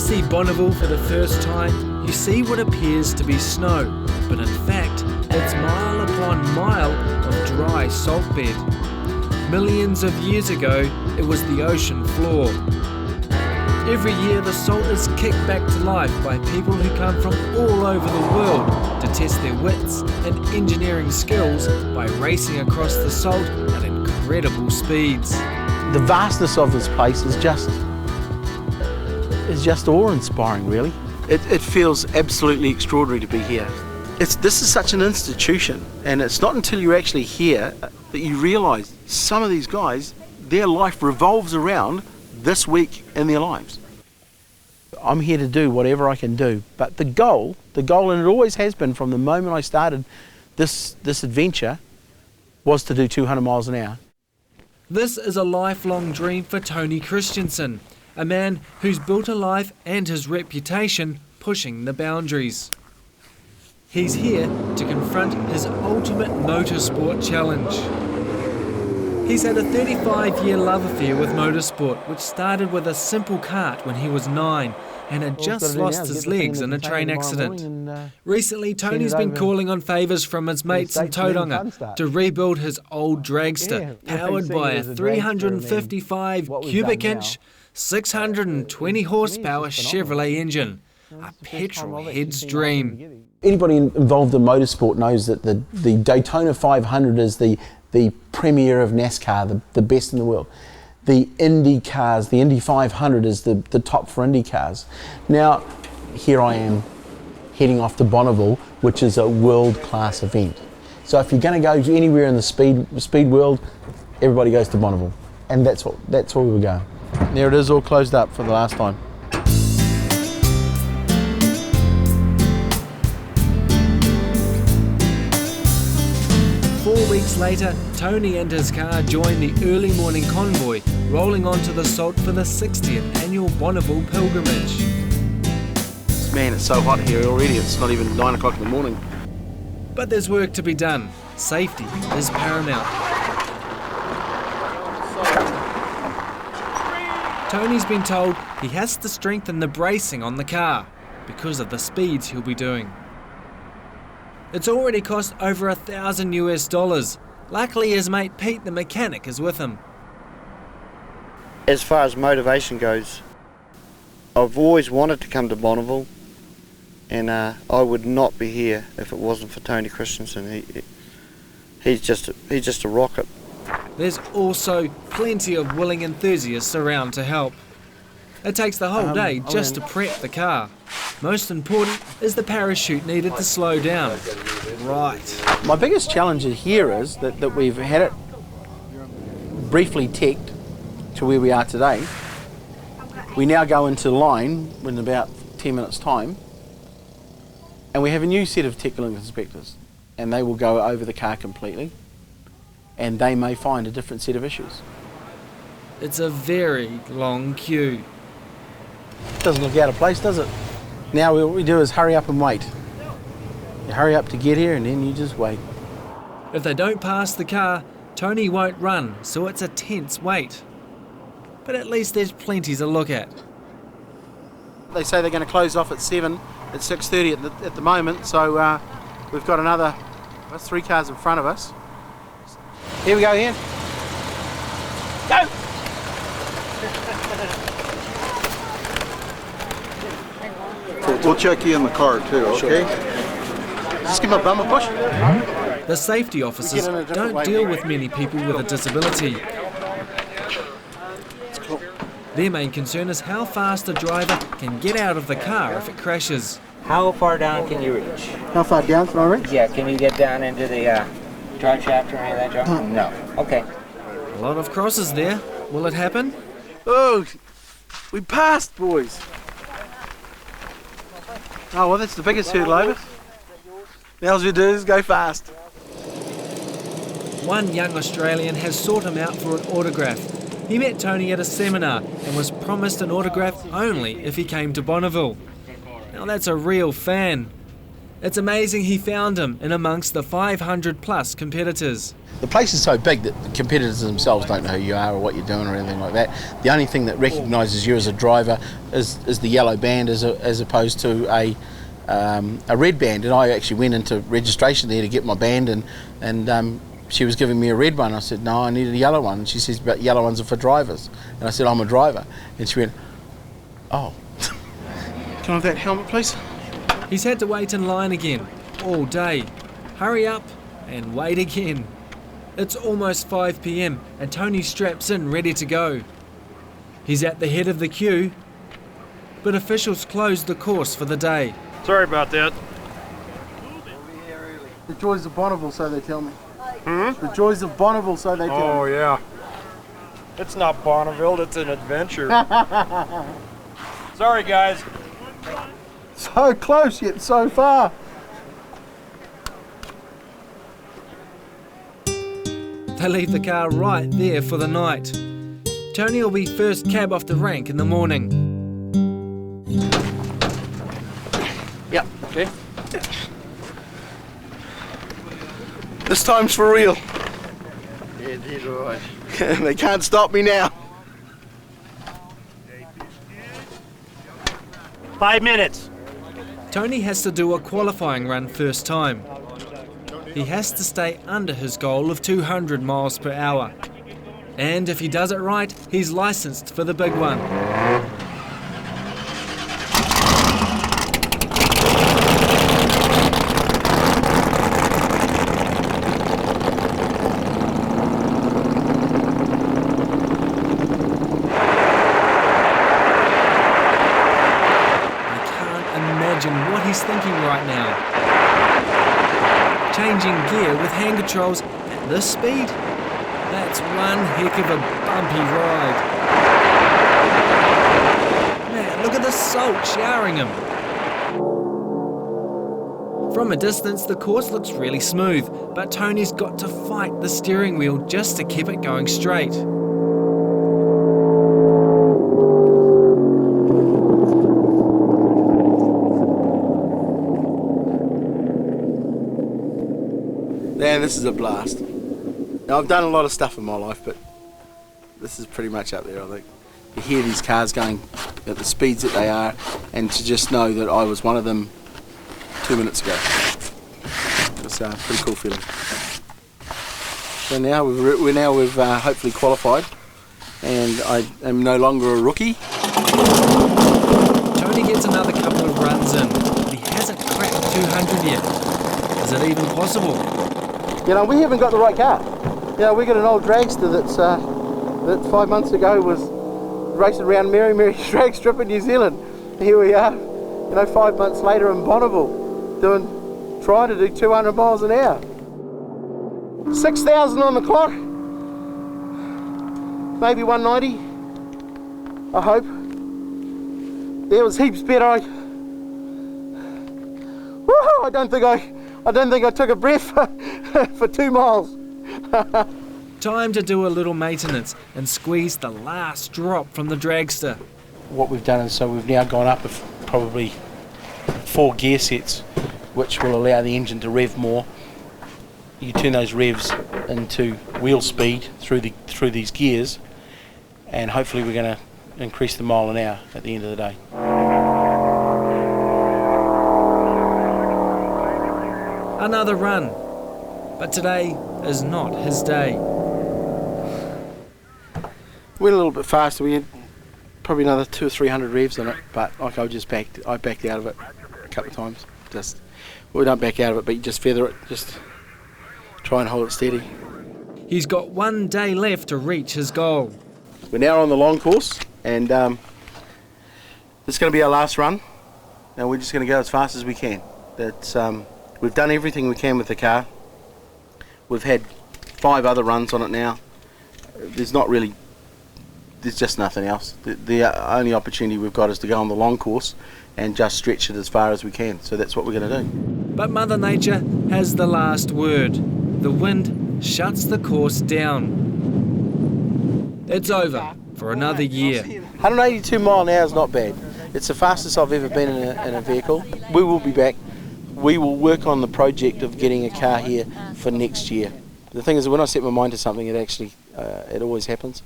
see Bonneville for the first time, you see what appears to be snow, but in fact, it's mile upon mile of dry salt bed. Millions of years ago, it was the ocean floor. Every year, the salt is kicked back to life by people who come from all over the world to test their wits and engineering skills by racing across the salt at incredible speeds. The vastness of this place is just awe-inspiring, really. It feels absolutely extraordinary to be here. This is such an institution, and it's not until you're actually here that you realise some of these guys, their life revolves around this week in their lives. I'm here to do whatever I can do, but the goal, and it always has been from the moment I started this adventure, was to do 200 miles an hour. This is a lifelong dream for Tony Christiansen, a man who's built a life and his reputation pushing the boundaries. He's here to confront his ultimate motorsport challenge. He's had a 35-year love affair with motorsport, which started with a simple kart when he was 9 and had just lost his legs in a train accident. Recently, Tony's been calling on favours from his mates in Tauranga to rebuild his old dragster, powered by a 355 cubic inch, 620 horsepower Chevrolet engine. A petrol head's dream. Anybody involved in motorsport knows that the Daytona 500 is the premier of NASCAR, the best in the world. The Indy cars, the Indy 500 is the top for Indy cars. Now, here I am heading off to Bonneville, which is a world-class event. So if you're going to go anywhere in the speed world, everybody goes to Bonneville. And that's where we go. There it is, all closed up for the last time. Later, Tony and his car join the early morning convoy, rolling onto the salt for the 60th annual Bonneville pilgrimage. Man, it's so hot here already, it's not even 9 o'clock in the morning. But there's work to be done. Safety is paramount. Tony's been told he has to strengthen the bracing on the car because of the speeds he'll be doing. It's already cost over $1,000 US. Luckily, his mate Pete, the mechanic, is with him. As far as motivation goes, I've always wanted to come to Bonneville, and I would not be here if it wasn't for Tony Christiansen. He's just a rocket. There's also plenty of willing enthusiasts around to help. It takes the whole day just to prep the car. Most important is the parachute needed to slow down. Right. My biggest challenge here is that we've had it briefly teched to where we are today. We now go into line in about 10 minutes' time, and we have a new set of technical inspectors, and they will go over the car completely, and they may find a different set of issues. It's a very long queue. Doesn't look out of place, does it? Now what we do is hurry up and wait. You hurry up to get here and then you just wait. If they don't pass the car, Tony won't run, so it's a tense wait. But at least there's plenty to look at. They say they're going to close off at 7, at 6:30 at the moment, so we've got another 3 cars in front of us. Here we go, Ian. Go! We'll check you in the car too, okay? Just give him a bum a push. The safety officers don't deal with many people with a disability. Their main concern is how fast a driver can get out of the car if it crashes. How far down can you reach? How far down can I reach? Yeah, can you get down into the drive shaft or any of that, John? No. Okay. A lot of crosses there. Will it happen? Oh, we passed, boys. Oh, well, that's the biggest hurdle over. Now all we do is go fast. One young Australian has sought him out for an autograph. He met Tony at a seminar and was promised an autograph only if he came to Bonneville. Now that's a real fan. It's amazing he found him in amongst the 500 plus competitors. The place is so big that the competitors themselves don't know who you are or what you're doing or anything like that. The only thing that recognises you as a driver is the yellow band as opposed to a red band. And I actually went into registration there to get my band, and she was giving me a red one. I said, no, I need a yellow one. And she says, but yellow ones are for drivers. And I said, I'm a driver. And she went, oh. Can I have that helmet, please? He's had to wait in line again, all day. Hurry up and wait again. It's almost 5 p.m. and Tony straps in ready to go. He's at the head of the queue, but officials closed the course for the day. Sorry about that. The joys of Bonneville, so they tell me. Hmm? The joys of Bonneville, so they tell me. Oh, yeah. It's not Bonneville, it's an adventure. Sorry, guys. So close yet so far. They leave the car right there for the night. Tony will be first cab off the rank in the morning. Yep. Okay. This time's for real. Yeah, that's right. They can't stop me now. 5 minutes. Tony has to do a qualifying run first time. He has to stay under his goal of 200 miles per hour. And if he does it right, he's licensed for the big one. Imagine what he's thinking right now. Changing gear with hand controls at this speed? That's one heck of a bumpy ride. Man, look at the salt showering him. From a distance, the course looks really smooth, but Tony's got to fight the steering wheel just to keep it going straight. Man, this is a blast. Now, I've done a lot of stuff in my life, but this is pretty much up there, I think. You hear these cars going at the speeds that they are, and to just know that I was one of them 2 minutes ago. It's a pretty cool feeling. So now we've hopefully qualified, and I am no longer a rookie. Tony gets another couple of runs in, but he hasn't cracked 200 yet. Is it even possible? You know, we haven't got the right car. You know, we got an old dragster that 5 months ago was racing around Mary drag strip in New Zealand. Here we are, you know, 5 months later in Bonneville, trying to do 200 miles an hour. 6,000 on the clock, maybe 190, I hope. There was heaps better. Woohoo! I don't think I took a breath for 2 miles. Time to do a little maintenance and squeeze the last drop from the dragster. What we've done is, so we've now gone up with probably 4 gear sets, which will allow the engine to rev more. You turn those revs into wheel speed through these gears, and hopefully we're going to increase the mile an hour at the end of the day. Another run, but today is not his day. Went a little bit faster. We had probably another 200 or 300 revs on it, but like I backed out of it a couple of times. We don't back out of it, but you just feather it, just try and hold it steady. He's got 1 day left to reach his goal. We're now on the long course, and this is going to be our last run. Now we're just going to go as fast as we can. We've done everything we can with the car. We've had 5 other runs on it now. There's just nothing else. The only opportunity we've got is to go on the long course and just stretch it as far as we can. So that's what we're going to do. But Mother Nature has the last word. The wind shuts the course down. It's over for another year. 182 mile an hour is not bad. It's the fastest I've ever been in a vehicle. We will be back. we will work on the project of getting a car here for next year. The thing is, when I set my mind to something, it actually it always happens.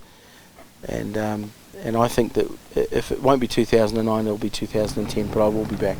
And I think that if it won't be 2009, it'll be 2010, but I will be back.